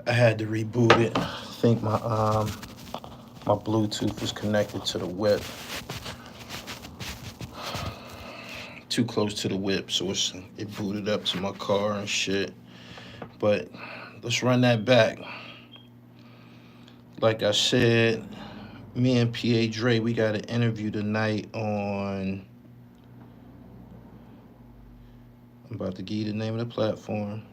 I had to reboot it. I think my Bluetooth was connected to the whip, too close to the whip, so it booted up to my car and shit. But let's run that back. Like I said, me and PA Dre, we got an interview tonight on. I'm about to give you the name of the platform.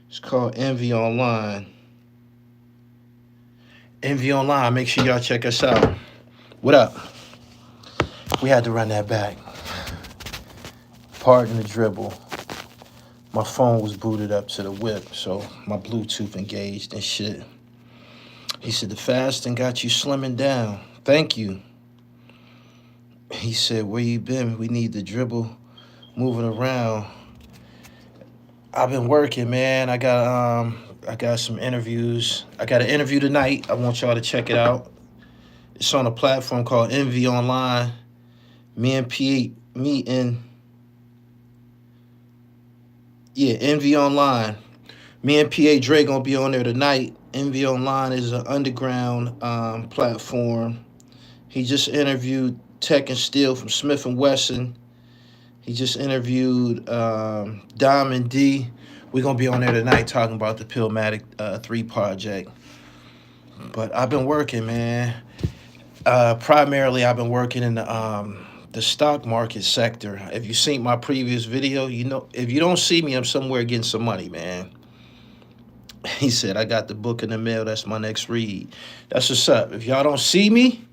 It's called Envy Online. Envy Online. Make sure y'all check us out. What up? We had to run that back. Pardon the dribble. My phone was booted up to the whip, so my Bluetooth engaged and shit. He said, the fasting got you slimming down. Thank you. He said, where you been? We need the dribble moving around. I've been working, man. I got some interviews. I got an interview tonight. I want y'all to check it out. It's on a platform called Envy Online. Me and Pete meeting. Yeah, Envy Online. Me and PA Dre gonna be on there tonight. Envy Online is an underground platform. He just interviewed Tech and Steel from Smith and Wesson. He just interviewed Diamond D. We're gonna be on there tonight talking about the PILLMATIC 3 project. But I've been working, man. Primarily, I've been working in the stock market sector. If you seen my previous video, you know if you don't see me, I'm somewhere getting some money, man. He said, I got the book in the mail. That's my next read. That's what's up. If y'all don't see me,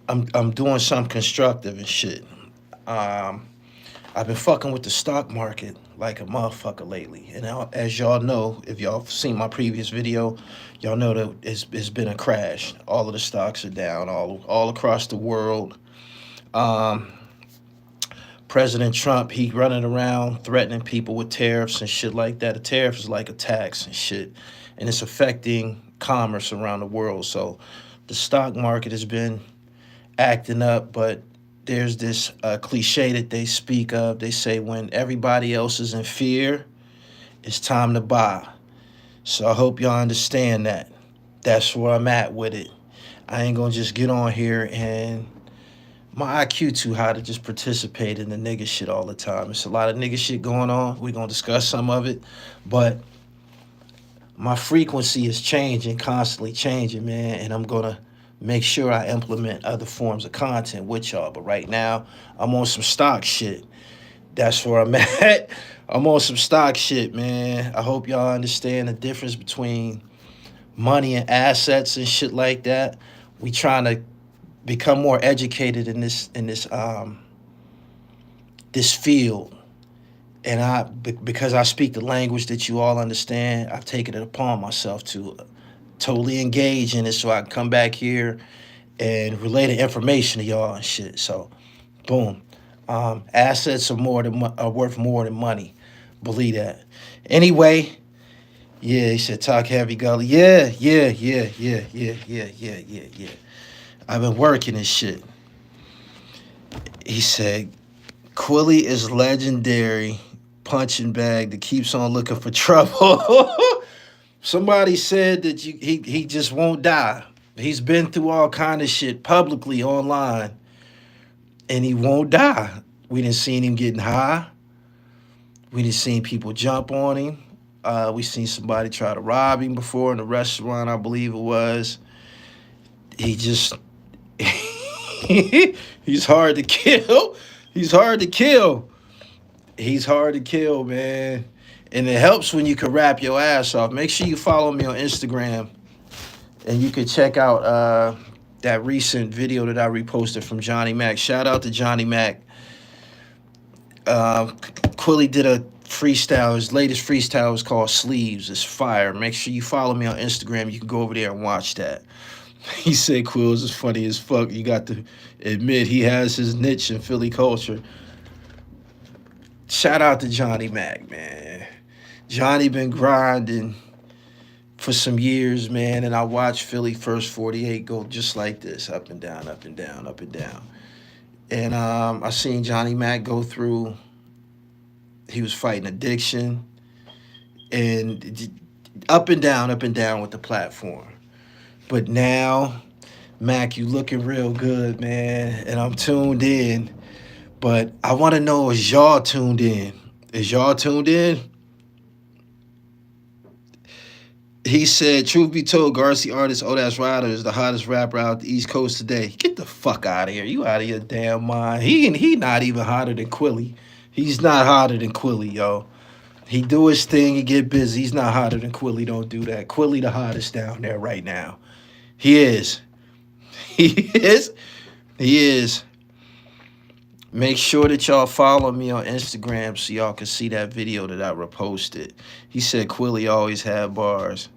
I'm doing something constructive and shit. Um, I've been fucking with the stock market like a motherfucker lately. And as y'all know, if y'all seen my previous video, y'all know that it's been a crash. All of the stocks are down all across the world. Um, President Trump, he running around threatening people with tariffs and shit like that. A tariff is like a tax and shit, and it's affecting commerce around the world. So the stock market has been acting up, but there's this cliche that they speak of. They say when everybody else is in fear, it's time to buy. So I hope y'all understand that. That's where I'm at with it. I ain't gonna just get on here and my IQ too high to just participate in the nigga shit all the time. It's a lot of nigga shit going on. We're gonna discuss some of it. But my frequency is changing, constantly changing, man. And I'm gonna make sure I implement other forms of content with y'all. But right now, I'm on some stock shit. That's where I'm at. I'm on some stock shit, man. I hope y'all understand the difference between money and assets and shit like that. We trying to become more educated in this field, and because I speak the language that you all understand, I've taken it upon myself to totally engage in it so I can come back here and relay the information to y'all and shit. So boom. Assets are worth more than money. Believe that. Anyway, yeah, he said talk heavy, Gully. Yeah. I've been working and shit. He said Quilly is legendary punching bag that keeps on looking for trouble. Somebody said that he just won't die. He's been through all kind of shit publicly online, and he won't die. We didn't see him getting high. We didn't see people jump on him. We seen somebody try to rob him before in a restaurant, I believe it was. He just he's hard to kill. He's hard to kill. He's hard to kill, man. And it helps when you can rap your ass off. Make sure you follow me on Instagram, and you can check out that recent video that I reposted from Johnny Mac. Shout out to Johnny Mac. Uh, Quilly did a freestyle. His latest freestyle is called Sleeves. It's fire. Make sure you follow me on Instagram. You can go over there and watch that. He said Quills is funny as fuck. You got to admit he has his niche in Philly culture. Shout out to Johnny Mac, man. Johnny been grinding for some years, man, and I watched Philly First 48 go just like this, up and down, up and down, up and down. And I seen Johnny Mac go through. He was fighting addiction and up and down with the platform. But now, Mac, you looking real good, man, and I'm tuned in. But I want to know, is y'all tuned in? Is y'all tuned in? He said, truth be told, Garcia artist Odass Ryder is the hottest rapper out the East Coast today. Get the fuck out of here. You out of your damn mind. He not even hotter than Quilly. He's not hotter than Quilly, yo. He do his thing, he get busy. He's not hotter than Quilly. Don't do that. Quilly the hottest down there right now. He is. He is. He is. Make sure that y'all follow me on Instagram so y'all can see that video that I reposted. He said Quilly always had bars.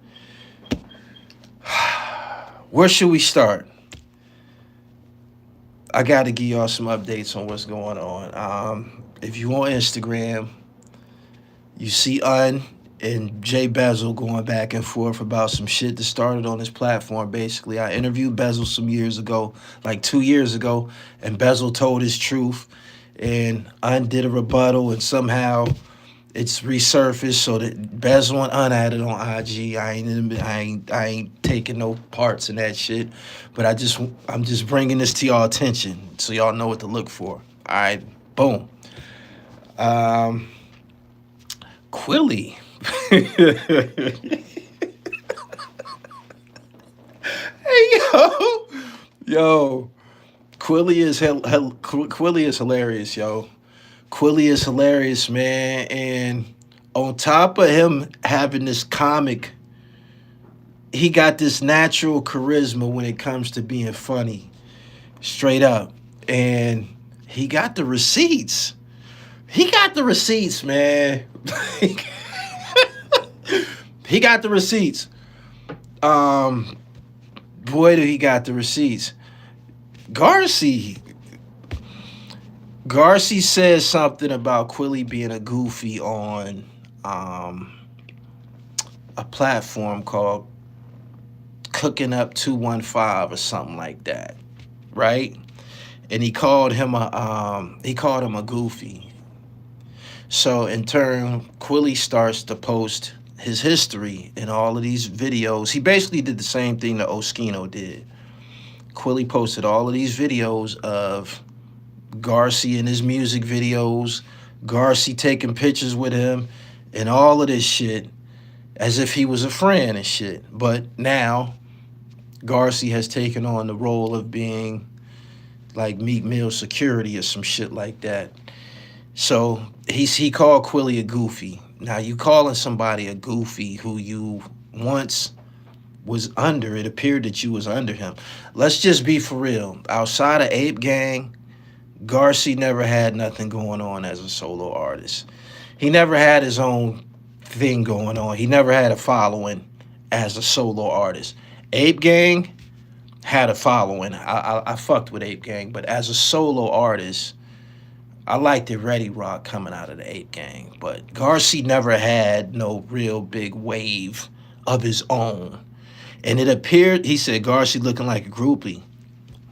Where should we start? I got to give y'all some updates on what's going on. If you on Instagram, you see Un and Jay Bezel going back and forth about some shit that started on this platform. Basically, I interviewed Bezel some years ago, like 2 years ago, and Bezel told his truth, and Un did a rebuttal, and somehow it's resurfaced so that Bezel and Un had it on IG. I ain't taking no parts in that shit, but I'm just bringing this to y'all attention so y'all know what to look for. All right, boom. Quilly. Hey, yo. Yo. Quilly is hilarious, yo. Quilly is hilarious, man. And on top of him having this comic, he got this natural charisma when it comes to being funny. Straight up. And he got the receipts. He got the receipts, man. He got the receipts. Boy, do he got the receipts. Garcia says something about Quilly being a goofy on a platform called Cooking Up 215 or something like that, right? And he called him a goofy. So in turn, Quilly starts to post his history in all of these videos. He basically did the same thing that Oskino did. Quilly posted all of these videos of Garcia in his music videos, Garcia taking pictures with him, and all of this shit as if he was a friend and shit. But now, Garcia has taken on the role of being like Meek Mill security or some shit like that. So he called Quilly a goofy. Now you calling somebody a goofy who you once was under, it appeared that you was under him. Let's just be for real. Outside of Ape Gang, Garcia never had nothing going on as a solo artist. He never had his own thing going on. He never had a following as a solo artist. Ape Gang had a following. I fucked with Ape Gang, but as a solo artist, I liked the Ready Rock coming out of the Ape Gang, but Garcia never had no real big wave of his own. And it appeared, he said, Garcia looking like a groupie,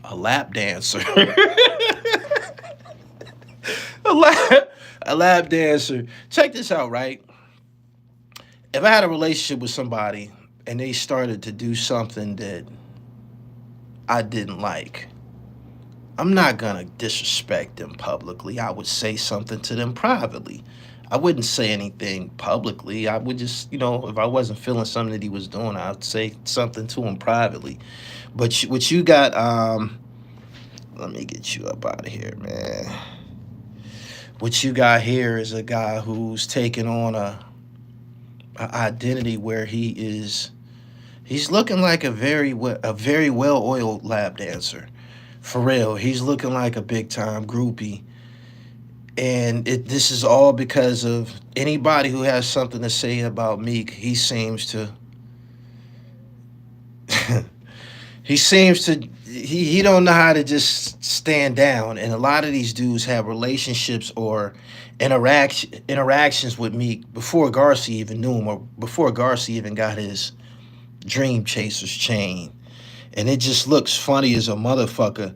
a lap dancer. a lap dancer. Check this out, right? If I had a relationship with somebody and they started to do something that I didn't like, I'm not gonna disrespect them publicly. I would say something to them privately. I wouldn't say anything publicly. I would just, if I wasn't feeling something that he was doing, I'd say something to him privately. But what you got, let me get you up out of here, man. What you got here is a guy who's taking on a identity where he's looking like a very well-oiled lap dancer. For real, he's looking like a big-time groupie. And this is all because of anybody who has something to say about Meek. He seems to he don't know how to just stand down. And a lot of these dudes have relationships or interactions with Meek before Garcia even knew him or before Garcia even got his Dream Chasers chain. And it just looks funny as a motherfucker.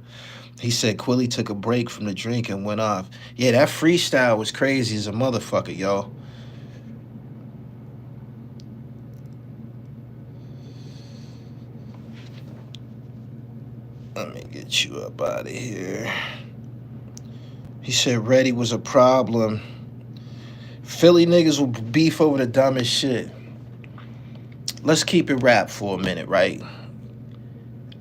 He said Quilly took a break from the drink and went off. Yeah, that freestyle was crazy as a motherfucker, yo. Let me get you up out of here. He said Reddy was a problem. Philly niggas will beef over the dumbest shit. Let's keep it rap for a minute, right?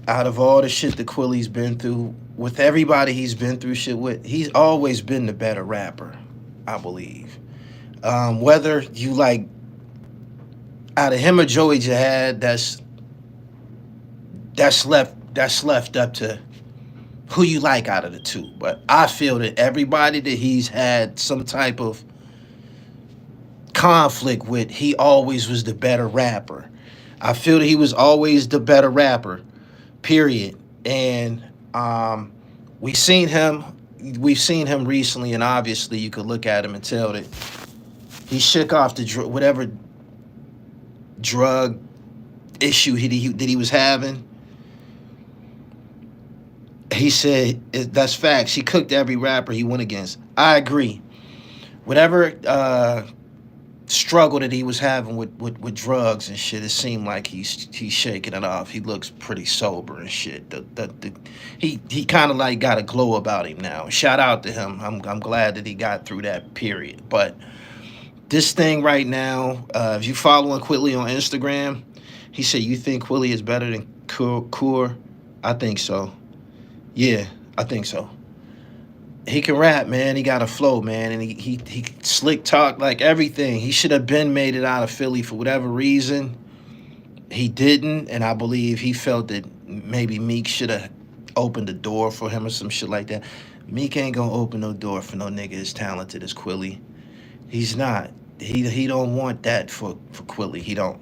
Out of all the shit that Quilly's been through, with everybody he's been through shit with, he's always been the better rapper, I believe. Whether you like, out of him or Joey Jihad, that's left up to who you like out of the two. But I feel that everybody that he's had some type of conflict with, he always was the better rapper. I feel that he was always the better rapper, period. And we've seen him recently, and obviously you could look at him and tell that he shook off the whatever drug issue that he was having. He said that's facts. He cooked every rapper he went against. I agree. Whatever struggle that he was having with drugs and shit, it seemed like he's shaking it off. He looks pretty sober and shit. He kind of like got a glow about him now. Shout out to him. I'm glad that he got through that period. But this thing right now, if you following Quilly on Instagram, he said, you think Quilly is better than Kur? I think so. Yeah, I think so. He can rap, man. He got a flow, man, and he slick talk like everything. He should have been made it out of Philly for whatever reason. He didn't, and I believe he felt that maybe Meek should have opened the door for him or some shit like that. Meek ain't gonna open no door for no nigga as talented as Quilly. He's not. He don't want that for Quilly. He don't.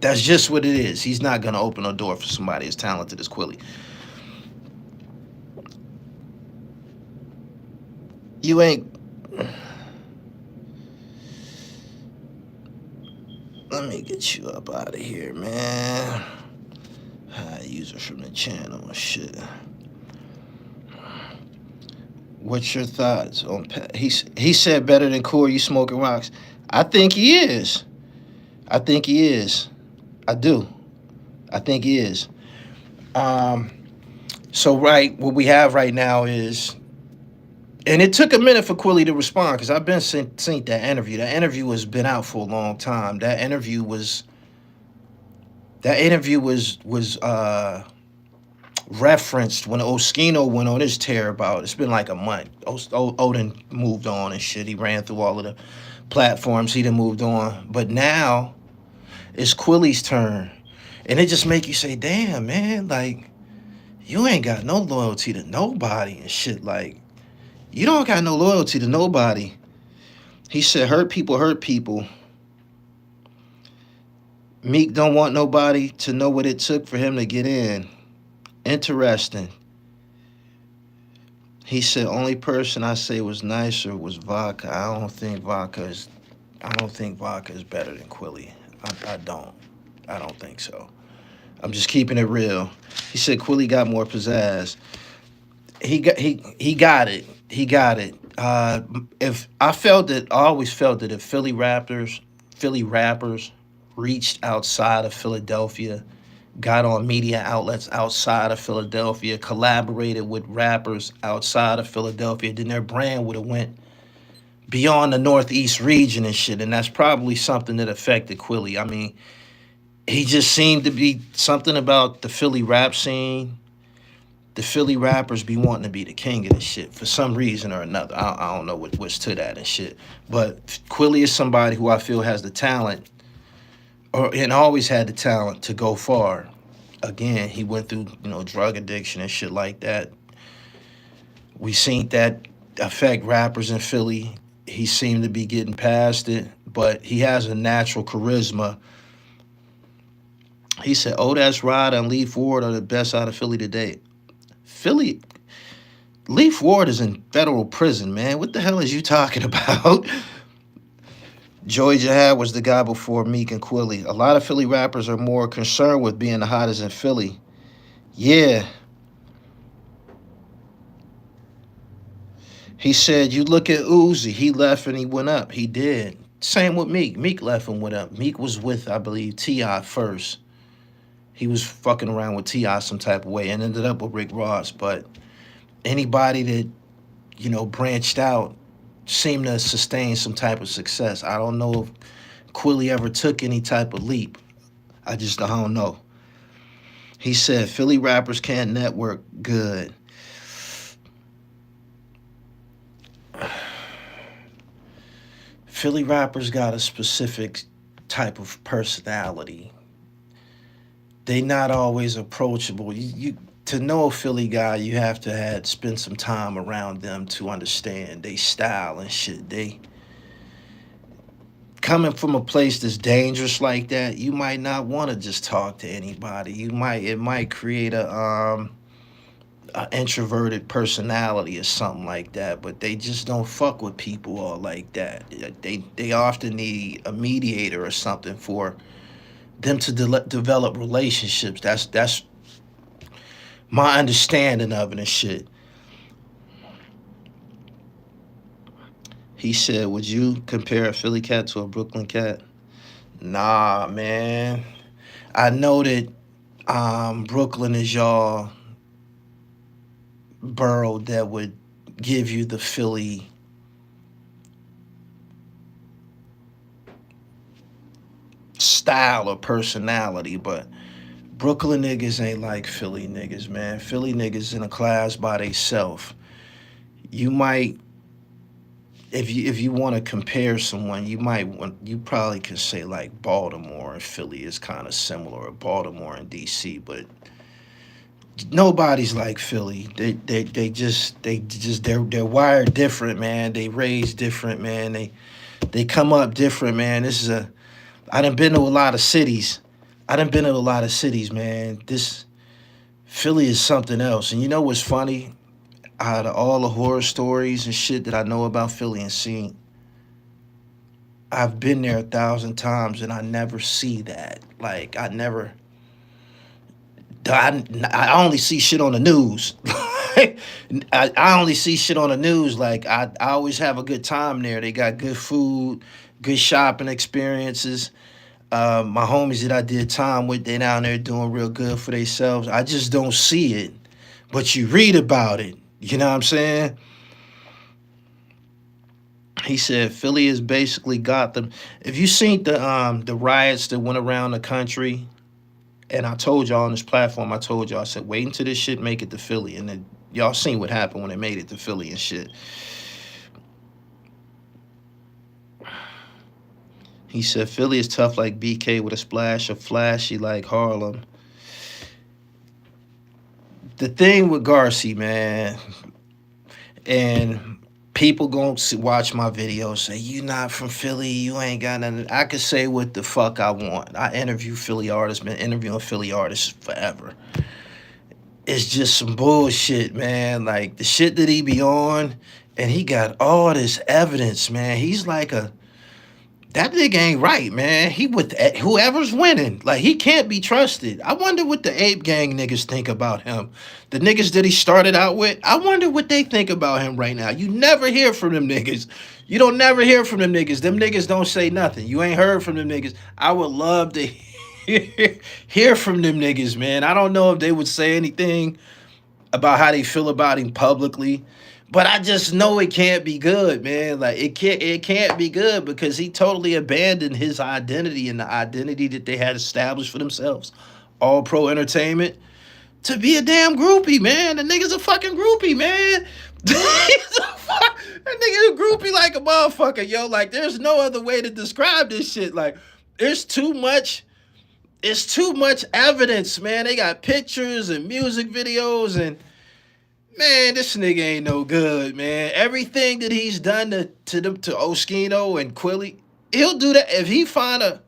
That's just what it is. He's not gonna open a door for somebody as talented as Quilly. You ain't. Let me get you up out of here, man. High user from the channel and shit. What's your thoughts on he said better than Core, you smoking rocks? I think he is. I think he is. I do. I think he is. So right, what we have right now is, and it took a minute for Quilly to respond because I've been seen that interview. That interview has been out for a long time. That interview was referenced when Oskino went on his tear about. It's been like a month. Odin moved on and shit. He ran through all of the platforms. He done moved on. But now it's Quilly's turn. And it just make you say, damn, man, like, you ain't got no loyalty to nobody and shit. Like, you don't got no loyalty to nobody. He said, hurt people. Meek don't want nobody to know what it took for him to get in. Interesting. He said, only person I say was nicer was Vodka. I don't think Vodka is better than Quilly. I don't think so. I'm just keeping it real. He said Quilly got more pizzazz. He got it. If I always felt that if Philly rappers reached outside of Philadelphia, got on media outlets outside of Philadelphia, collaborated with rappers outside of Philadelphia, then their brand would have went beyond the Northeast region and shit. And that's probably something that affected Quilly. I mean, he just seemed to be something about the Philly rap scene. The Philly rappers be wanting to be the king of this shit for some reason or another. I don't know what's to that and shit. But Quilly is somebody who I feel has the talent, and always had the talent to go far. Again, he went through, drug addiction and shit like that. We seen that affect rappers in Philly. He seemed to be getting past it, but he has a natural charisma. He said, that's Ryder and Leaf Ward are the best out of Philly today. Philly, Leaf Ward is in federal prison, man. What the hell is you talking about? Joey Jihad was the guy before Meek and Quilly. A lot of Philly rappers are more concerned with being the hottest in Philly. Yeah. He said, you look at Uzi, he left and he went up. He did. Same with Meek. Meek left and went up. Meek was with, I believe, T.I. first. He was fucking around with T.I. some type of way and ended up with Rick Ross. But anybody that, branched out seemed to sustain some type of success. I don't know if Quilly ever took any type of leap. I don't know. He said Philly rappers can't network good. Philly rappers got a specific type of personality. They not always approachable. You to know a Philly guy, you have to have spend some time around them to understand they style and shit. They coming from a place that's dangerous like that, you might not want to just talk to anybody. It might create a introverted personality or something like that, but they just don't fuck with people all like that. They often need a mediator or something for them to develop relationships. That's my understanding of it and shit. He said, "Would you compare a Philly cat to a Brooklyn cat?" Nah, man. I know that Brooklyn is y'all borough that would give you the Philly style or personality, but Brooklyn niggas ain't like Philly niggas, man. Philly niggas in a class by theyself. You might, if you want to compare someone, you probably could say like Baltimore and Philly is kind of similar, or Baltimore and DC, but nobody's like Philly. They're wired different, man. They raised different, man. They come up different, man. I done been to a lot of cities. Man. This Philly is something else. And you know what's funny? Out of all the horror stories and shit that I know about Philly and seen, I've been there 1,000 times and I never see that. Like I only see shit on the news. I only see shit on the news. Like I always have a good time there. They got good food, good shopping experiences. My homies that I did time with, they down there doing real good for themselves. I just don't see it, but you read about it. You know what I'm saying? He said Philly is basically Gotham. If you seen the riots that went around the country, and I told y'all on this platform, I said wait until this shit make it to Philly, and then y'all seen what happened when it made it to Philly and shit. He said Philly is tough like BK with a splash of flashy like Harlem. The thing with Garcia, man, and people gonna watch my videos say you not from Philly, you ain't got nothing. I could say what the fuck I want. I interview Philly artists, been interviewing Philly artists forever. It's just some bullshit, man. Like the shit that he be on, and he got all this evidence, man. He's like that nigga ain't right, man. He with whoever's winning. Like, he can't be trusted. I wonder what the Ape Gang niggas think about him. The niggas that he started out with, I wonder what they think about him right now. You never hear from them niggas. You don't never hear from them niggas. Them niggas don't say nothing. You ain't heard from them niggas. I would love to hear from them niggas, man. I don't know if they would say anything about how they feel about him publicly. But I just know it can't be good, man. Like it can't be good because he totally abandoned his identity and the identity that they had established for themselves. All Pro Entertainment to be a damn groupie, man. The nigga's a fucking groupie, man. That nigga's a groupie like a motherfucker, yo. Like there's no other way to describe this shit. Like there's too much. It's too much evidence, man. They got pictures and music videos and man, this nigga ain't no good, man. Everything that he's done to Oskino and Quilly, he'll do that if he find a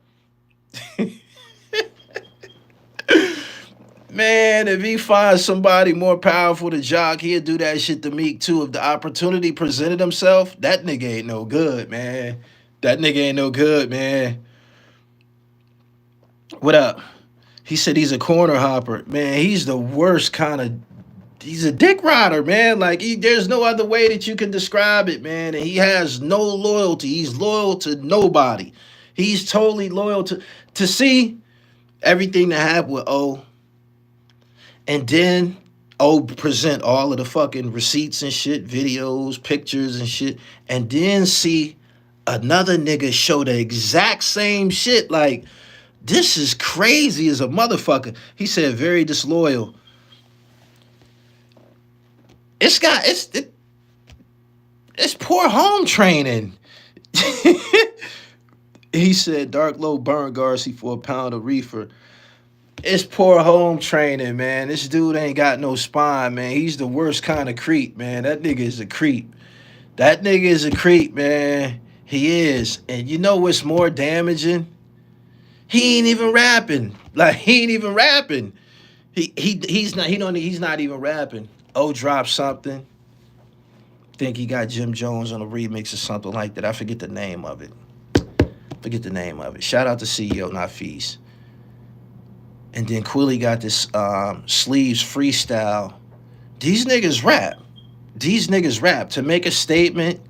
man. If he finds somebody more powerful to Jock, he'll do that shit to Meek too. If the opportunity presented himself, that nigga ain't no good, man. That nigga ain't no good, man. What up? He said he's a corner hopper, man. He's the worst kind of he's a dick rider, man. Like there's no other way that you can describe it, man. And he has no loyalty. He's loyal to nobody. He's totally loyal to see everything that happened with O, and then O present all of the fucking receipts and shit, videos, pictures and shit, and then see another nigga show the exact same shit. Like, this is crazy as a motherfucker. He said very disloyal. It's poor home training. He said Dark Low burned Garcia for a pound of reefer. It's poor home training, man. This dude ain't got no spine, man. He's the worst kind of creep, man. That nigga is a creep. That nigga is a creep, man. He is. And you know what's more damaging? He ain't even rapping. Like, he ain't even rapping. He's not even rapping. O dropped something. Think he got Jim Jones on a remix or something like that. I forget the name of it. Shout out to CEO, not Feast. And then Quilly got this Sleeves freestyle. These niggas rap. To make a statement,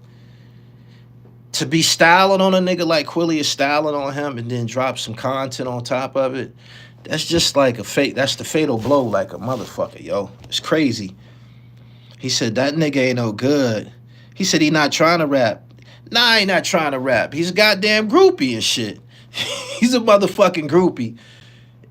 to be styling on a nigga like Quilly is styling on him, and then drop some content on top of it. That's just like that's the fatal blow like a motherfucker, yo. It's crazy. He said that nigga ain't no good. He said he not trying to rap. Nah, he not trying to rap. He's a goddamn groupie and shit. He's a motherfucking groupie.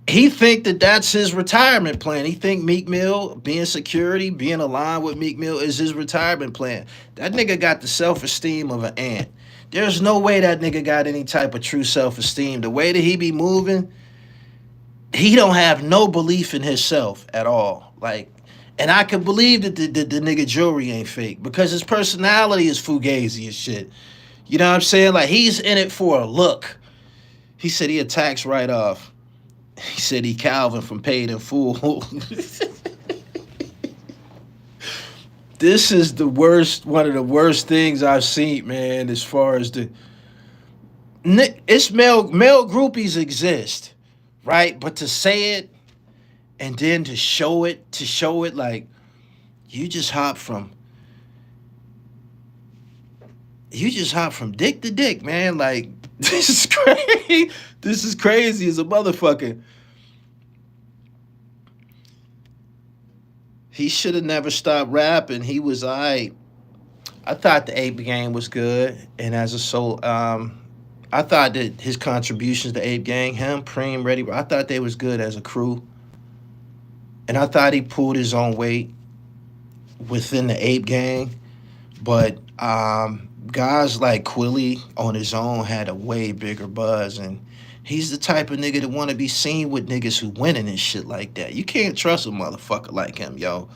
He think that that's his retirement plan. He think Meek Mill, being security, being aligned with Meek Mill is his retirement plan. That nigga got the self-esteem of an ant. There's no way that nigga got any type of true self-esteem. The way that he be moving, he don't have no belief in himself at all. Like, and I can believe that the nigga jewelry ain't fake because his personality is fugazi and shit. You know what I'm saying? Like, he's in it for a look. He said he attacks right off. He said he Calvin from Paid in Full. This is one of the worst things I've seen, man, as far as it's male groupies exist, right? But to say it and then to show it like you just hop from dick to dick, man. Like, this is crazy. This is crazy as a motherfucker. He should have never stopped rapping. He was I thought the Ape Gang was good, and as a soul, I thought that his contributions to Ape Gang, him, Preem, Ready, I thought they was good as a crew, and I thought he pulled his own weight within the Ape Gang, but guys like Quilly on his own had a way bigger buzz, and he's the type of nigga that want to be seen with niggas who winning and shit like that. You can't trust a motherfucker like him, yo.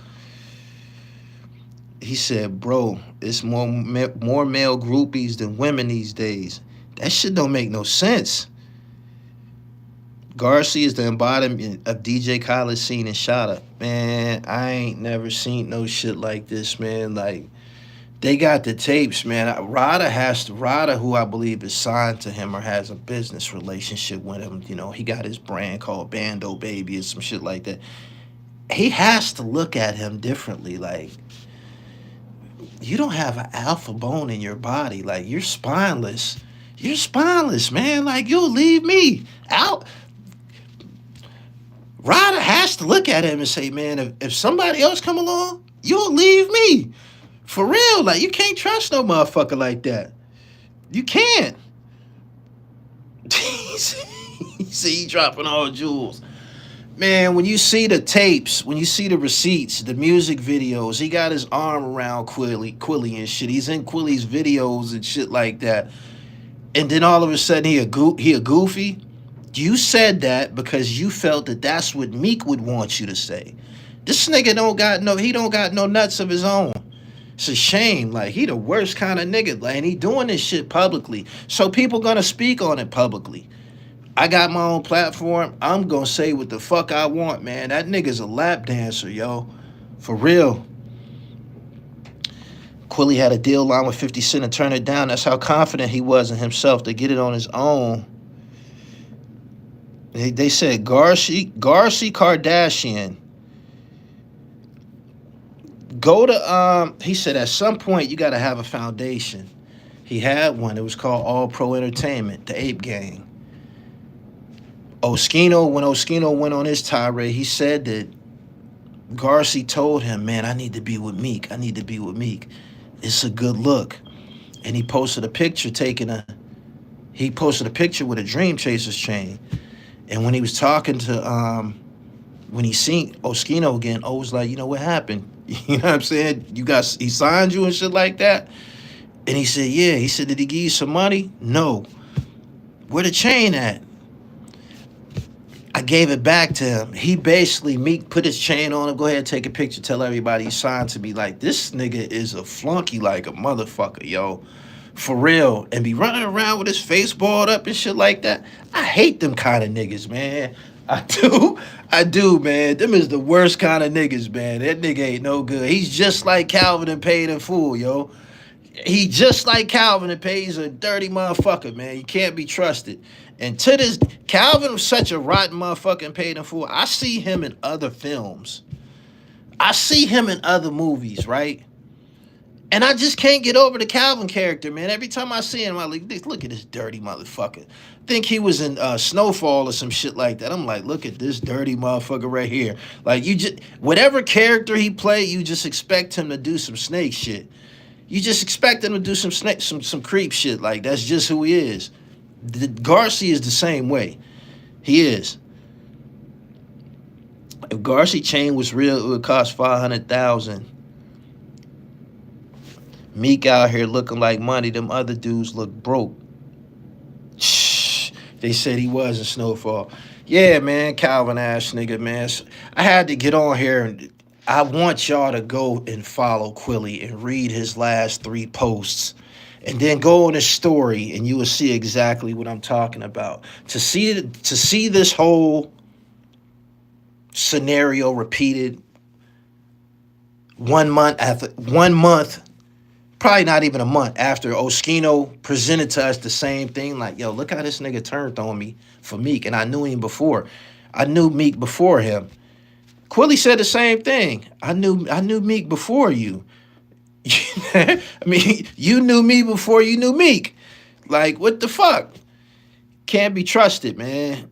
He said, bro, it's more male groupies than women these days. That shit don't make no sense. Garcia is the embodiment of DJ Khaled scene in Shada. Man, I ain't never seen no shit like this, man. Like, they got the tapes, man. Rada, who I believe is signed to him or has a business relationship with him. You know, he got his brand called Bando Baby or some shit like that. He has to look at him differently. Like, you don't have an alpha bone in your body. Like, you're spineless. You're spineless, man. Like, you'll leave me out. Ryder has to look at him and say, man, if somebody else come along, you'll leave me. For real. Like, you can't trust no motherfucker like that. You can't. He see he dropping all jewels. Man, when you see the tapes, when you see the receipts, the music videos, he got his arm around Quilly and shit. He's in Quilly's videos and shit like that. And then all of a sudden he a goofy. You said that because you felt that that's what Meek would want you to say. This nigga don't got no nuts of his own. It's a shame. Like, he the worst kind of nigga. Like, and he doing this shit publicly. So people gonna speak on it publicly. I got my own platform. I'm gonna say what the fuck I want, man. That nigga's a lap dancer, yo. For real. Quilly had a deal line with 50 Cent and turned it down. That's how confident he was in himself to get it on his own. They said Garcia Kardashian Go to he said at some point you gotta have a foundation. He had one. It was called All Pro Entertainment, the Ape Gang. When Oskino went on his tirade, he said that Garcia told him, "Man, I need to be with Meek. I need to be with Meek. It's a good look." And he posted a picture with a Dream Chasers chain. And when he was talking to when he seen Oskino again, O was like, "You know what happened? You know what I'm saying? He signed you and shit like that." And he said, "Yeah." He said, "Did he give you some money?" "No." "Where the chain at?" "I gave it back to him." He basically, Meek put his chain on him. "Go ahead, take a picture. Tell everybody he signed to me." Like, this nigga is a flunky like a motherfucker, yo. For real. And be running around with his face balled up and shit like that. I hate them kind of niggas, man. I do. I do, man. Them is the worst kind of niggas, man. That nigga ain't no good. He's just like Calvin and Paid in Full, yo. He just like Calvin and Payne's a dirty motherfucker, man. You can't be trusted. And to this, Calvin was such a rotten motherfucker and Paid in Full. I see him in other films. I see him in other movies, right? And I just can't get over the Calvin character, man. Every time I see him, I'm like, look at this dirty motherfucker. Think he was in Snowfall or some shit like that. I'm like, look at this dirty motherfucker right here. Like, you just, whatever character he played, you just expect him to do some snake shit. You just expect him to do some creep shit. Like, that's just who he is. Garcia is the same way. He is. If Garcia chain was real, it would cost $500,000. Meek out here looking like money. Them other dudes look broke. Shh. They said he was in Snowfall. Yeah, man, Calvin ass nigga, man. I had to get on here and I want y'all to go and follow Quilly and read his last 3 posts. And then go on his story and you will see exactly what I'm talking about. To see this whole scenario repeated 1 month after 1 month, probably not even a month after Oskino presented to us the same thing. Like, yo, look how this nigga turned on me for Meek. And I knew him before. I knew Meek before him. Quilly said the same thing. I knew Meek before you. I mean, you knew me before you knew Meek. Like, what the fuck? Can't be trusted, man.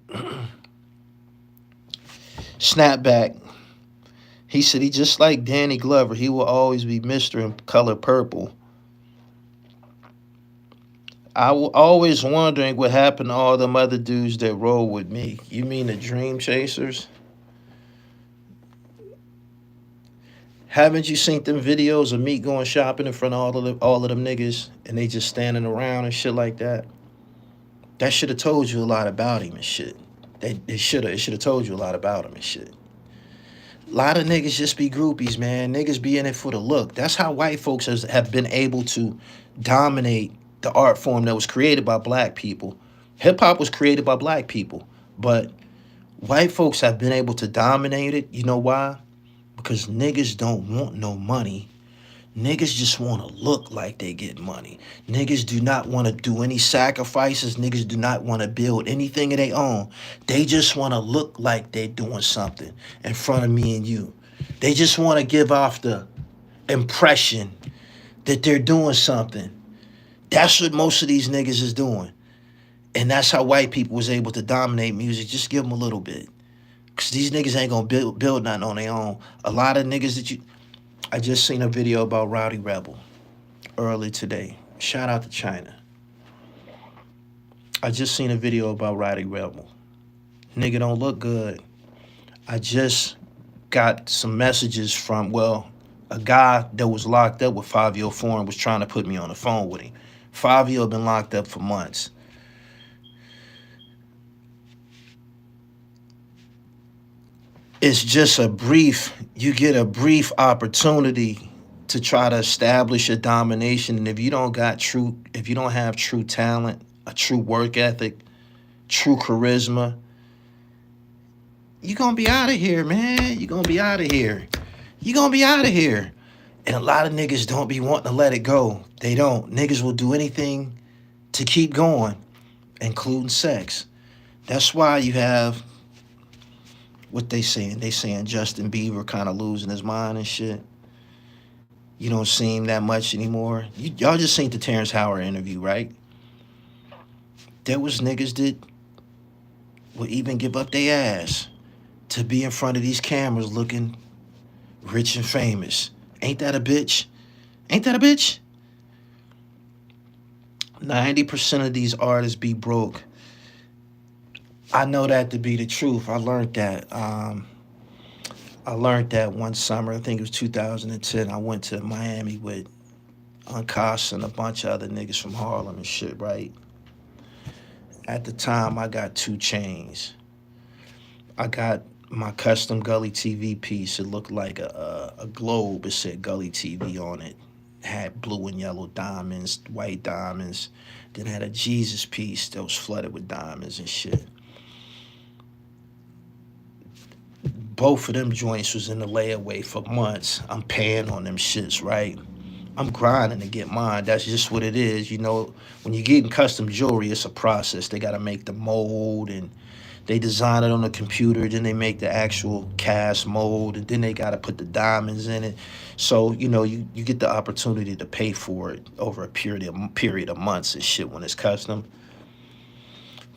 Snapback. He said he just like Danny Glover. He will always be Mr. in color purple. I was always wondering what happened to all them other dudes that roll with me. You mean the Dream Chasers? Haven't you seen them videos of me going shopping in front of all of them niggas and they just standing around and shit like that? That should have told you a lot about him and shit. It should have told you a lot about him and shit. A lot of niggas just be groupies, man. Niggas be in it for the look. That's how white folks have been able to dominate the art form that was created by black people. Hip hop was created by black people, but white folks have been able to dominate it. You know why? Because niggas don't want no money. Niggas just want to look like they get money. Niggas do not want to do any sacrifices. Niggas do not want to build anything of their own. They just want to look like they're doing something in front of me and you. They just want to give off the impression that they're doing something. That's what most of these niggas is doing. And that's how white people was able to dominate music. Just give them a little bit. Because these niggas ain't going to build nothing on their own. A lot of niggas that you... I just seen a video about Rowdy Rebel early today. Shout out to China. I just seen a video about Rowdy Rebel. Nigga don't look good. I just got some messages from, well, a guy that was locked up with Fabio Foreign was trying to put me on the phone with him. Fabio been locked up for months. It's just you get a brief opportunity to try to establish a domination. And if you don't have true talent, a true work ethic, true charisma, you're going to be out of here, man. You're going to be out of here. You're going to be out of here. And a lot of niggas don't be wanting to let it go. They don't. Niggas will do anything to keep going, including sex. That's why you have what they saying. They saying Justin Bieber kind of losing his mind and shit. You don't see him that much anymore. Y'all just seen the Terrence Howard interview, right? There was niggas that would even give up their ass to be in front of these cameras looking rich and famous. Ain't that a bitch? Ain't that a bitch? 90% of these artists be broke. I know that to be the truth. I learned that. I learned that one summer. I think it was 2010. I went to Miami with Uncas and a bunch of other niggas from Harlem and shit, right? At the time, I got 2 chains. I got my custom Gully TV piece. It looked like a globe. It said Gully TV on it. Had blue and yellow diamonds, white diamonds. Then had a Jesus piece that was flooded with diamonds and shit. Both of them joints was in the layaway for months. I'm paying on them shits, right? I'm grinding to get mine. That's just what it is. You know, when you're getting custom jewelry, it's a process. They got to make the mold, and they design it on the computer. Then they make the actual cast mold, and then they got to put the diamonds in it. So, you know, you get the opportunity to pay for it over a period of months and shit when it's custom.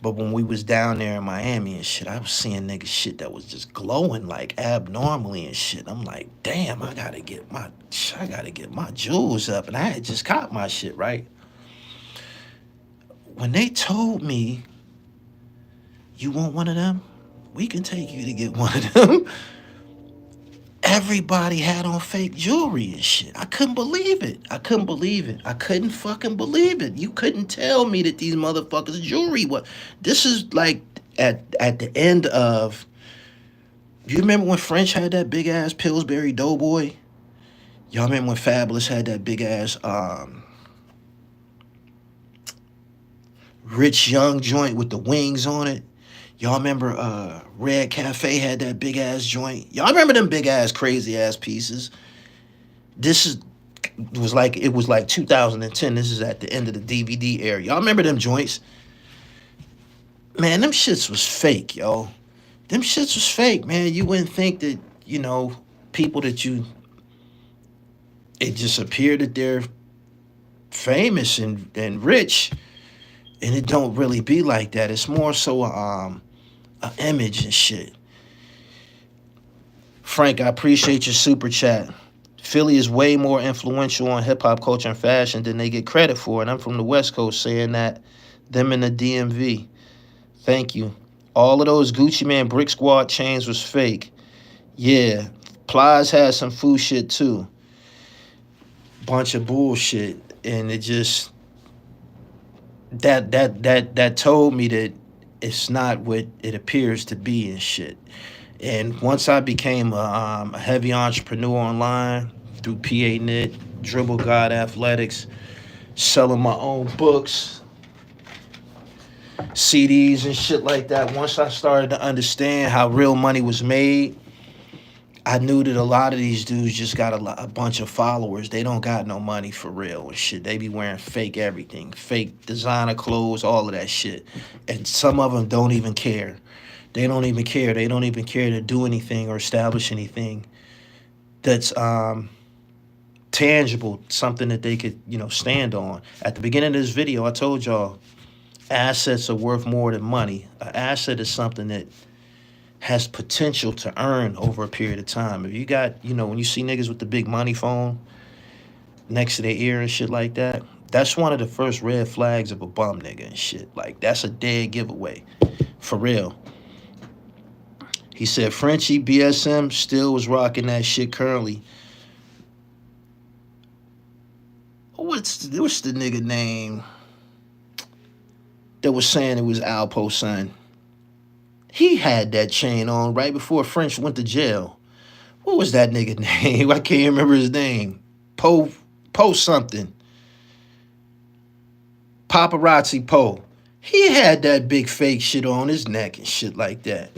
But when we was down there in Miami and shit, I was seeing niggas shit that was just glowing like abnormally and shit. I'm like, damn, I gotta get my jewels up. And I had just caught my shit, right? When they told me, you want one of them? We can take you to get one of them. Everybody had on fake jewelry and shit. I couldn't believe it. I couldn't fucking believe it. You couldn't tell me that these motherfuckers jewelry was. This is like at the end of. You remember when French had that big ass Pillsbury Doughboy? Y'all remember when Fabulous had that big ass Rich Young joint with the wings on it? Y'all remember Red Cafe had that big ass joint? Y'all remember them big ass crazy ass pieces? This was like 2010. This is at the end of the DVD era. Y'all remember them joints? Man, them shits was fake, yo. Them shits was fake, man. You wouldn't think that, you know, people that it just appeared that they're famous and rich, and it don't really be like that. It's more so an image and shit. Frank, I appreciate your super chat. Philly is way more influential on hip-hop culture and fashion than they get credit for, and I'm from the West Coast saying that. Them in the DMV. Thank you. All of those Gucci Man Brick Squad chains was fake. Yeah. Plies had some food shit too. Bunch of bullshit. And it just that told me that it's not what it appears to be and shit. And once I became a heavy entrepreneur online through PA Knit, Dribble God Athletics, selling my own books, CDs and shit like that, once I started to understand how real money was made, I knew that a lot of these dudes just got a bunch of followers. They don't got no money for real and shit. They be wearing fake everything, fake designer clothes, all of that shit. And some of them don't even care. They don't even care. They don't even care to do anything or establish anything that's tangible, something that they could, you know, stand on. At the beginning of this video, I told y'all assets are worth more than money. An asset is something that has potential to earn over a period of time. If you got, you know, when you see niggas with the big money phone next to their ear and shit like that, that's one of the first red flags of a bum nigga and shit. Like, that's a dead giveaway. For real. He said Frenchie BSM still was rocking that shit currently. What's the nigga name that was saying it was Alpo's son? He had that chain on right before French went to jail. What was that nigga name? I can't remember his name. Poe something. Paparazzi Poe. He had that big fake shit on his neck and shit like that.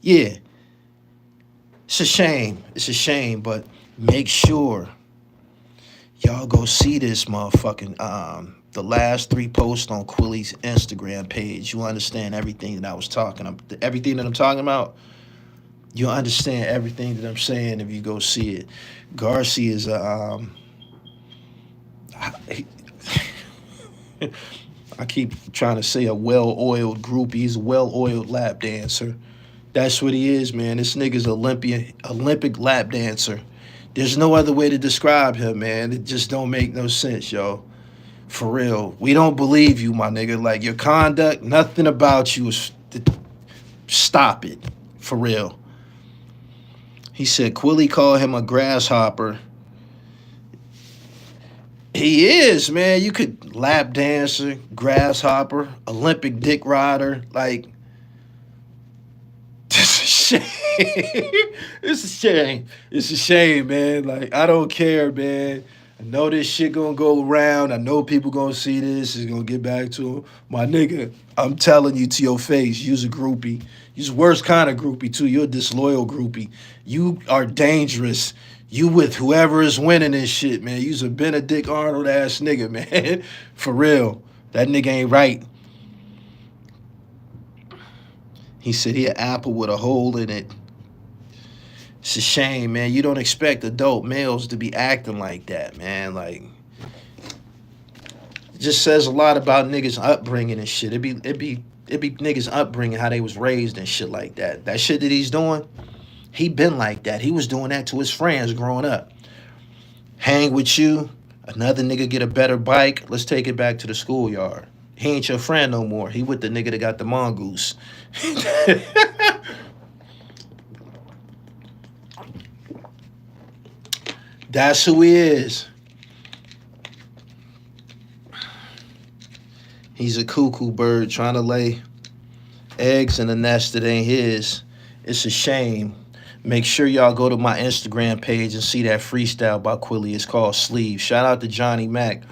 Yeah. It's a shame. It's a shame, but make sure y'all go see this motherfucking the last 3 posts on Quilly's Instagram page. You understand everything that I was talking about. Everything that I'm talking about, you'll understand everything that I'm saying if you go see it. Garcia is a he, I keep trying to say a well-oiled groupie. He's a well-oiled lap dancer. That's what he is, man. This nigga's Olympic lap dancer. There's no other way to describe him, man. It just don't make no sense, yo. For real. We don't believe you, my nigga. Like, your conduct, nothing about you is... Stop it. For real. He said Quilly called him a grasshopper. He is, man. You could lap dancer, grasshopper, Olympic dick rider. Like, it's a shame. It's a shame. It's a shame, man. Like, I don't care, man. I know this shit gonna go around. I know people gonna see this. It's gonna get back to him. My nigga, I'm telling you to your face, you's a groupie. You's the worst kind of groupie, too. You're a disloyal groupie. You are dangerous. You with whoever is winning this shit, man. You's a Benedict Arnold ass nigga, man. For real. That nigga ain't right. He said he an apple with a hole in it. It's a shame, man. You don't expect adult males to be acting like that, man. Like, it just says a lot about niggas' upbringing and shit. It be niggas' upbringing, how they was raised and shit like that. That shit that he's doing, he been like that. He was doing that to his friends growing up. Hang with you, another nigga get a better bike, let's take it back to the schoolyard. He ain't your friend no more. He with the nigga that got the mongoose. That's who he is. He's a cuckoo bird trying to lay eggs in a nest that ain't his. It's a shame. Make sure y'all go to my Instagram page and see that freestyle by Quilly. It's called Sleeve. Shout out to Johnny Mac.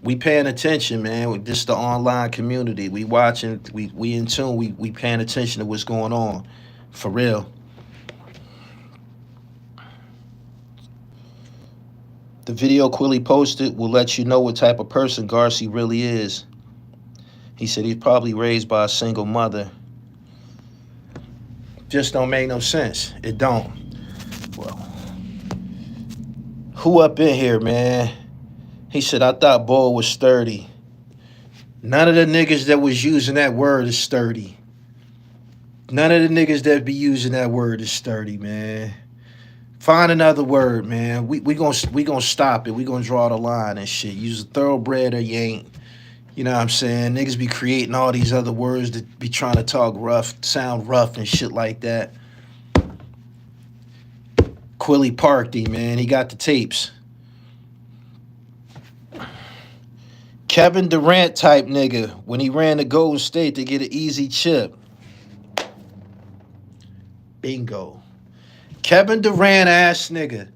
We paying attention, man. This the online community. We watching. We in tune. We paying attention to what's going on. For real. The video Quilly posted will let you know what type of person Garcia really is. He said he's probably raised by a single mother. Just don't make no sense. It don't. Well, who up in here, man? He said, I thought Bull was sturdy. None of the niggas that was using that word is sturdy. None of the niggas that be using that word is sturdy, man. Find another word, man. We gonna stop it. We gonna draw the line and shit. Use a thoroughbred or you ain't. You know what I'm saying? Niggas be creating all these other words that be trying to talk rough, sound rough and shit like that. Quilly parked him, man. He got the tapes. Kevin Durant type nigga when he ran to Golden State to get an easy chip. Bingo. Kevin Durant ass nigga.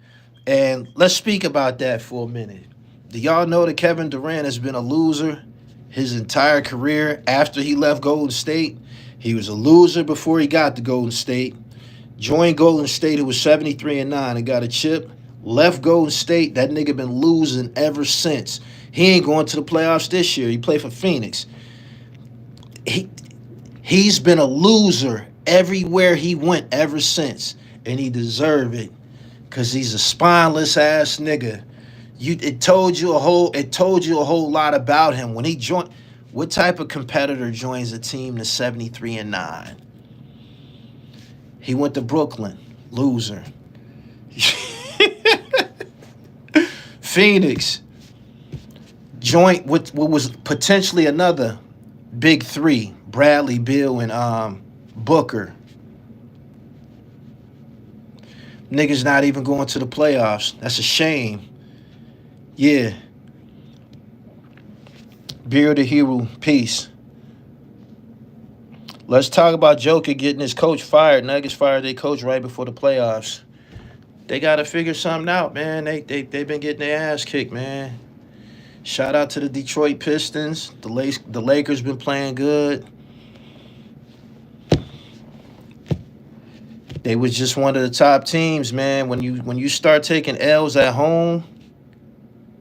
And let's speak about that for a minute. Do y'all know that Kevin Durant has been a loser his entire career after he left Golden State? He was a loser before he got to Golden State. Joined Golden State, who was 73-9 and got a chip. Left Golden State, that nigga been losing ever since. He ain't going to the playoffs this year. He played for Phoenix. He's been a loser everywhere he went ever since. And he deserved it. Cause he's a spineless ass nigga. It told you a whole lot about him. When he joined, what type of competitor joins a team to 73-9? He went to Brooklyn, loser. Phoenix joint with what was potentially another big three: Bradley, Beal, and Booker. Niggas not even going to the playoffs. That's a shame. Yeah. Beer the Hero, peace. Let's talk about Joker getting his coach fired. Nuggets fired their coach right before the playoffs. They got to figure something out, man. They've been getting their ass kicked, man. Shout out to the Detroit Pistons. The Lakers been playing good. They was just one of the top teams, man. When you start taking L's at home,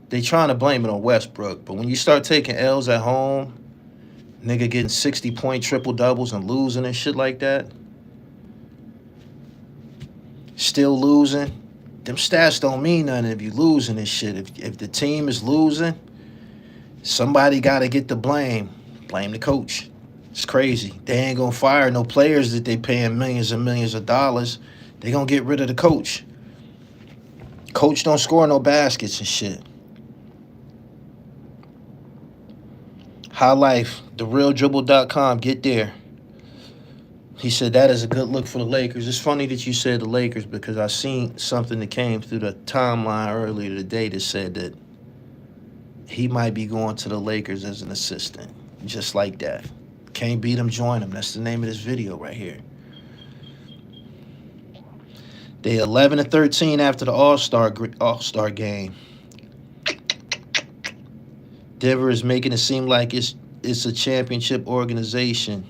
they trying to blame it on Westbrook. But when you start taking L's at home, nigga getting 60-point triple-doubles and losing and shit like that, still losing, them stats don't mean nothing if you losing and shit. If the team is losing, Somebody got to get the blame. Blame the coach. It's crazy. They ain't gonna fire no players that they paying millions and millions of dollars. They gonna get rid of the coach. Coach don't score no baskets and shit. High Life, therealdribble.com. Get there. He said that is a good look for the Lakers. It's funny that you said the Lakers because I seen something that came through the timeline earlier today that said that he might be going to the Lakers as an assistant. Just like that. Can't beat him, join him. That's the name of this video right here. They 11-13 after the All-Star game. Denver is making it seem like it's a championship organization.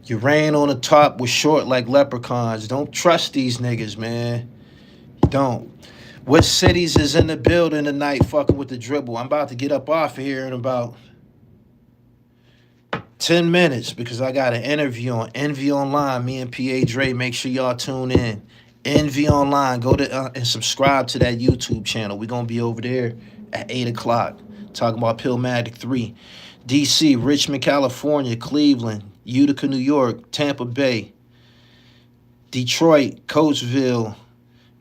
You ran on the top with short like leprechauns. Don't trust these niggas, man. Don't. What cities is in the building tonight fucking with the dribble? I'm about to get up off of here in about 10 minutes because I got an interview on Envy Online. Me and PA Dre, make sure y'all tune in. Envy Online. Go to and subscribe to that YouTube channel. We're going to be over there at 8 o'clock talking about PILLMATIC 3. DC, Richmond, California, Cleveland, Utica, New York, Tampa Bay, Detroit, Coatesville,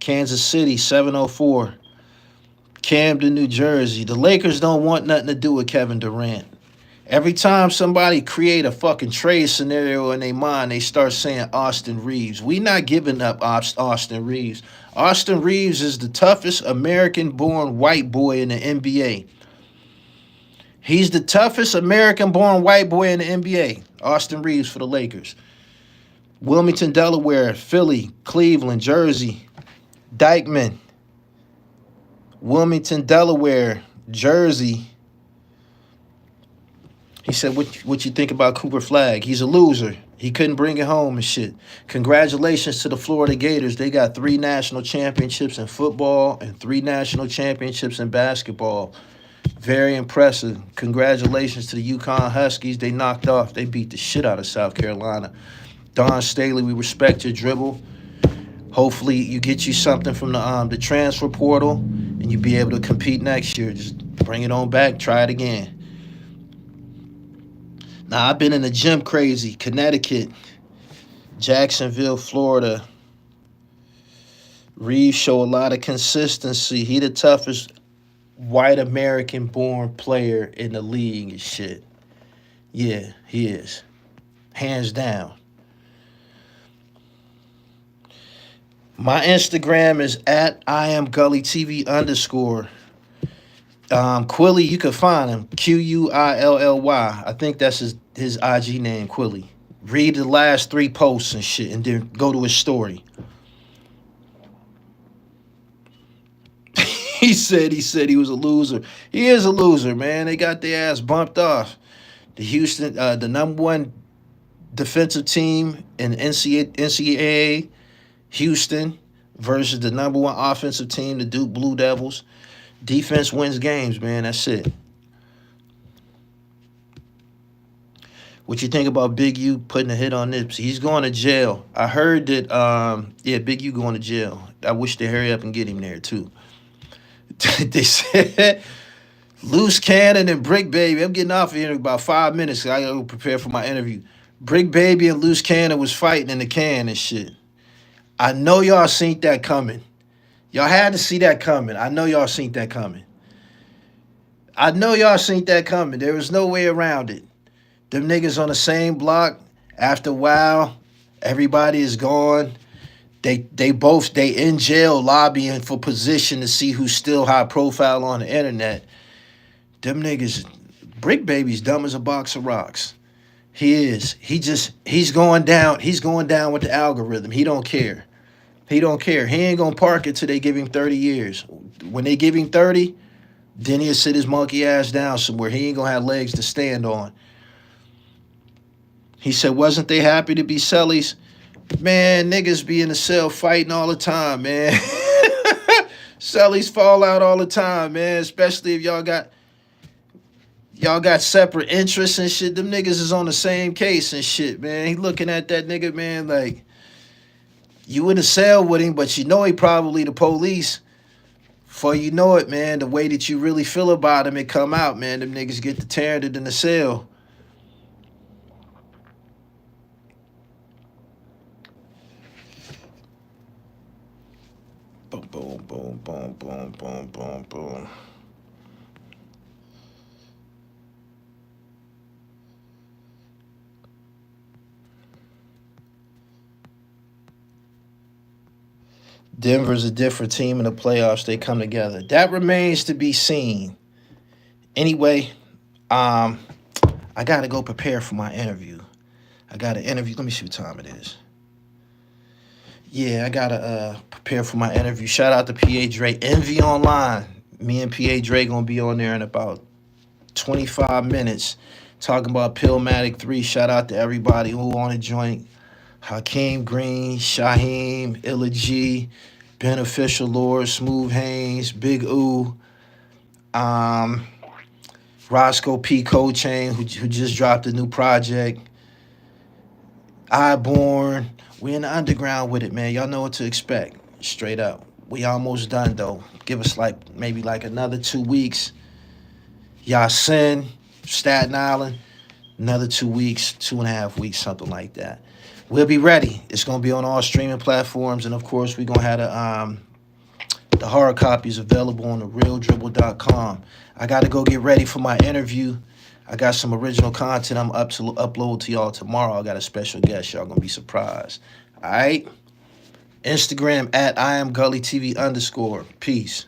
Kansas City, 704, Camden, New Jersey. The Lakers don't want nothing to do with Kevin Durant. Every time somebody create a fucking trade scenario in their mind, they start saying Austin Reeves. We not giving up Austin Reeves. Austin Reeves is the toughest American-born white boy in the NBA. He's the toughest American-born white boy in the NBA. Austin Reeves for the Lakers. Wilmington, Delaware, Philly, Cleveland, Jersey, Dykeman, Wilmington, Delaware, Jersey. He said, what you think about Cooper Flagg? He's a loser. He couldn't bring it home and shit. Congratulations to the Florida Gators. They got 3 national championships in football and 3 national championships in basketball. Very impressive. Congratulations to the UConn Huskies. They knocked off. They beat the shit out of South Carolina. Don Staley, we respect your dribble. Hopefully you get you something from the transfer portal and you be able to compete next year. Just bring it on back. Try it again. Now, I've been in the gym crazy. Connecticut, Jacksonville, Florida. Reeves show a lot of consistency. He the toughest white American-born player in the league and shit. Yeah, he is. Hands down. My Instagram is at IamGullyTV_. Quilly, you can find him. Quilly. I think that's his IG name, Quilly. Read the last 3 posts and shit and then go to his story. He said he was a loser. He is a loser, man. They got their ass bumped off. The Houston, the number 1 defensive team in NCAA, Houston, versus the number 1 offensive team, the Duke Blue Devils. Defense wins games, man. That's it. What you think about Big U putting a hit on Nipsey? He's going to jail. I heard that, Big U going to jail. I wish they hurry up and get him there, too. They said Loose Cannon and Brick Baby. I'm getting off of here in about 5 minutes. I got to prepare for my interview. Brick Baby and Loose Cannon was fighting in the can and shit. I know y'all seen that coming. Y'all had to see that coming. I know y'all seen that coming. There was no way around it. Them niggas on the same block. After a while, everybody is gone. They in jail lobbying for position to see who's still high profile on the internet. Them niggas, Brick Baby's dumb as a box of rocks. He is. He's going down. He's going down with the algorithm. He don't care. He ain't gonna park it till they give him 30 years. When they give him 30, then he'll sit his monkey ass down somewhere. He ain't gonna have legs to stand on. He said, wasn't they happy to be cellies? Man, niggas be in the cell fighting all the time, man. Cellies fall out all the time, man. Especially if y'all got separate interests and shit. Them niggas is on the same case and shit, man. He looking at that nigga, man, like, you in the cell with him, but you know he probably the police. Before you know it, man, the way that you really feel about them, it come out, man. Them niggas get to tearing it in the cell. Boom, boom, boom, boom, boom, boom, boom, boom. Denver's a different team in the playoffs. They come together. That remains to be seen. Anyway, I gotta go prepare for my interview. I got an interview. Let me see what time it is. Yeah, I gotta prepare for my interview. Shout out to PA Dre. Envy Online. Me and PA Dre gonna be on there in about 25 minutes talking about PILLMATIC 3. Shout out to everybody who on the joint. Hakeem Green, Shaheem, Illa G, Beneficial Lord, Smooth Haynes, Big Oo, um, Roscoe P. Cochain, who just dropped a new project. Iborn. We in the underground with it, man. Y'all know what to expect. Straight up. We almost done though. Give us maybe another 2 weeks. Yasin, Staten Island, another 2 weeks, 2.5 weeks, something like that. We'll be ready. It's gonna be on all streaming platforms, and of course, we're gonna have the hard copies available on therealdribble.com. I gotta go get ready for my interview. I got some original content I'm up to upload to y'all tomorrow. I got a special guest. Y'all gonna be surprised. All right. Instagram at I am Gully TV _. Peace.